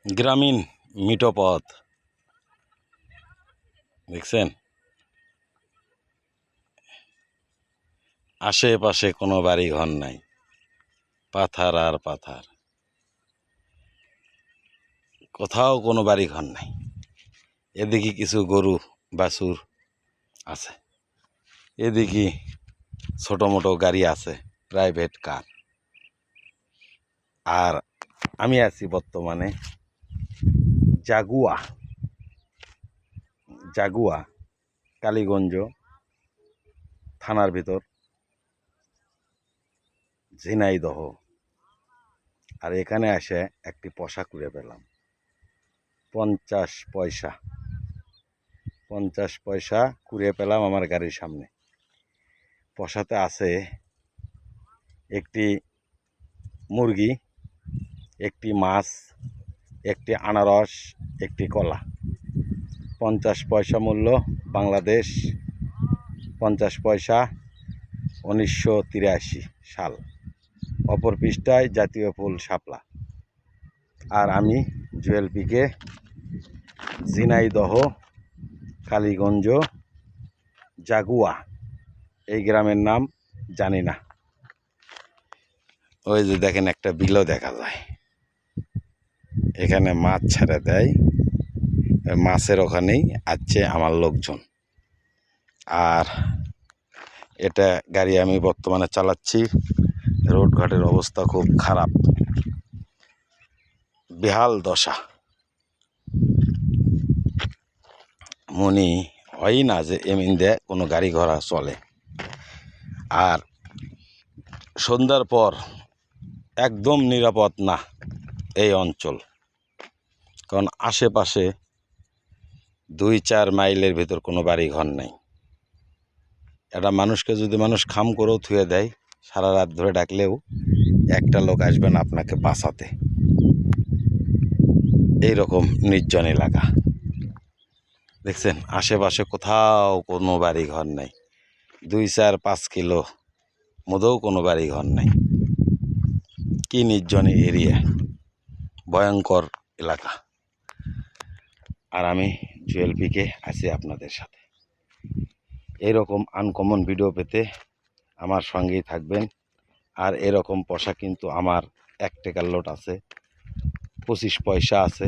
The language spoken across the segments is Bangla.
গ্রামীণ মিঠোপথ দেখছেন, আশেপাশে কোনো বাড়ি ঘর নাই, পাথার আর পাথার, কোথাও কোনো বাড়ি ঘর নাই। এদিকে কিছু গরু বাছুর আছে, এদিকে ছোট মোটো গাড়ি আছে, প্রাইভেট কার। আর আমি আছি বর্তমানে জাগুয়া কালীগঞ্জ থানার ভিতর, ঝিনাইদহ। আর এখানে এসে একটি পশা কুড়ে পেলাম 50 পয়সা। 50 পয়সা কুড়িয়ে পেলাম আমার গাড়ির সামনে। পশাতে আছে একটি মুরগি, একটি মাছ, একটি আনারস, একটি কলা। 50 পয়সা মূল্য বাংলাদেশ, 50 পয়সা 1983 সাল। অপর পৃষ্ঠায় জাতীয় ফুল শাপলা। আর আমি জুয়েল পিকে, ঝিনাইদহ কালীগঞ্জ জাগুয়া, এই গ্রামের নাম জানি না। ওই যে দেখেন একটা বিলও দেখা যায়, এখানে মাছ ছেড়ে দেয়, মাছের ওখানেই আছে আমার লোকজন। আর এটা গাড়ি আমি বর্তমানে চালাচ্ছি, রোডঘাটের অবস্থা খুব খারাপ, বেহাল দশা। মনে হয় না যে এমিন দেয় কোনো গাড়ি ঘোড়া চলে। আর সন্ধ্যার পর একদম নিরাপদ না এই অঞ্চল, কারণ আশেপাশে 2-4 মাইলের ভিতর কোনো বাড়ি ঘর নেই। একটা মানুষকে যদি মানুষ খাম করেও থুয়ে দেয়, সারা রাত ধরে ডাকলেও একটা লোক আসবে না আপনাকে বাঁচাতে। এইরকম নির্জন এলাকা দেখছেন, আশেপাশে কোথাও কোনো বাড়ি ঘর নেই। 2-4-5 কিলো মধ্যেও কোনো বাড়ি ঘর নেই। কি নির্জন এরিয়া, ভয়ঙ্কর এলাকা। আর আমি জুয়েল পিকে আছি আপনাদের সাথে। এরকম আনকমন ভিডিও পেতে আমার সঙ্গেই থাকবেন। আর এরকম পয়সা কিন্তু আমার 1 টাকার লোট আছে, 25 পয়সা আছে।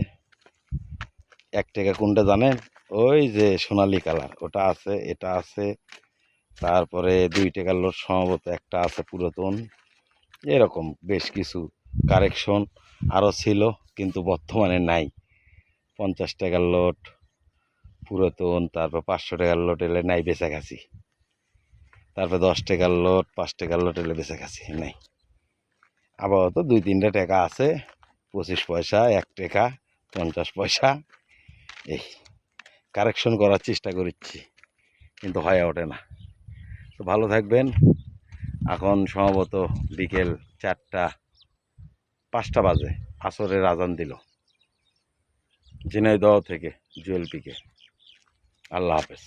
1 টাকা কোনটা জানেন? ওই যে সোনালি কালার ওটা আছে, এটা আছে। তারপরে 2 টাকার লোট সম্ভবত একটা আছে পুরাতন। এরকম বেশ কিছু কারেকশন আরও ছিল, কিন্তু বর্তমানে নাই। 50 টাকার লোট পুরাতন, তারপর 500 টাকার লোট এলে নাই, বেচা গেছি। তারপর 10 টাকার লোট, 5 টাকার লোট এলে বেচা গেছি, নাই। আপাতত 2-3টা টাকা আছে, 25 পয়সা, 1 টাকা, 50 পয়সা। এই কারেকশন করার চেষ্টা করছি, কিন্তু হয়ে ওঠে না। তো ভালো থাকবেন। এখন সম্ভবত বিকেল 4টা-5টা বাজে, আসরের আজান দিল। ঝিনাইদহ থেকে জুয়েল পিকে, আল্লাহ হাফেজ।